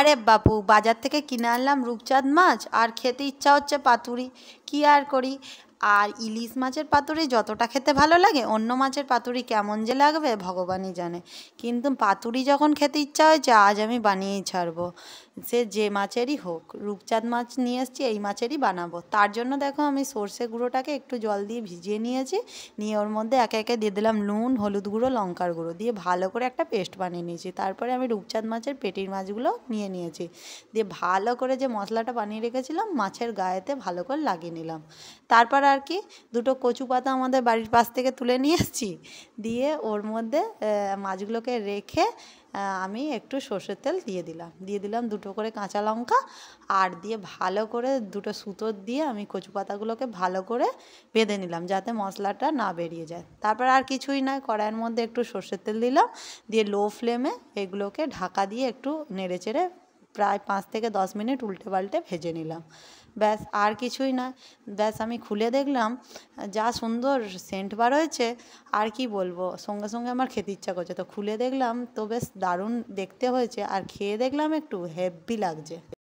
আরে বাপু, বাজার থেকে কিনে আনলাম রূপচাঁদ মাছ, আর খেতে ইচ্ছা হচ্ছে পাতুরি। কি আর করি। আর ইলিশ মাছের পাতুরি যতটা খেতে ভালো লাগে, অন্য মাছের পাতুরি কেমন যে লাগবে ভগবানই জানে। কিন্তু পাতুরি যখন খেতে ইচ্ছা হয়েছে, আজ আমি বানিয়েই ছাড়বো। সে যে মাছেরই হোক, রূপচাঁদ মাছ নিয়ে এসেছি, এই মাছেরই বানাবো। তার জন্য দেখো, আমি সর্ষে গুঁড়োটাকে একটু জল দিয়ে ভিজিয়ে নিয়েছি। নিয়ে ওর মধ্যে একে একে দিয়ে দিলাম নুন, হলুদ গুঁড়ো, লঙ্কার গুঁড়ো, দিয়ে ভালো করে একটা পেস্ট বানিয়ে নিয়েছি। তারপরে আমি রূপচাঁদ মাছের পেটির মাছগুলো নিয়ে নিয়েছি। দিয়ে ভালো করে যে মশলাটা বানিয়ে রেখেছিলাম, মাছের গায়েতে ভালো করে লাগিয়ে নিলাম। তারপর আর কি, দুটো কচু পাতা আমাদের বাড়ির পাশ থেকে তুলে নিয়ে এসেছি। দিয়ে ওর মধ্যে মাছগুলোকে রেখে আমি একটু সর্ষের তেল দিয়ে দিলাম দুটো করে কাঁচা লঙ্কা। আর দিয়ে ভালো করে দুটো সুতো দিয়ে আমি কচু পাতাগুলোকে ভালো করে বেঁধে নিলাম, যাতে মশলাটা না বেরিয়ে যায়। তারপর আর কিছুই নয়, কড়াইয়ের মধ্যে একটু সর্ষের তেল দিলাম। দিয়ে লো ফ্লেমে এগুলোকে ঢাকা দিয়ে একটু নেড়েচেড়ে প্রায় 5 থেকে 10 মিনিট উল্টে পাল্টে ভেজে নিলাম। ব্যাস, আর কিছুই না। ব্যাস, আমি খুলে দেখলাম যা সুন্দর সেন্ট বার হয়েছে, আর কি বলবো। সঙ্গে সঙ্গে আমার খেতে ইচ্ছা করছে, তো খুলে দেখলাম তো বেশ দারুণ দেখতে হয়েছে, আর খেয়ে দেখলাম একটু হেব্বি লাগছে।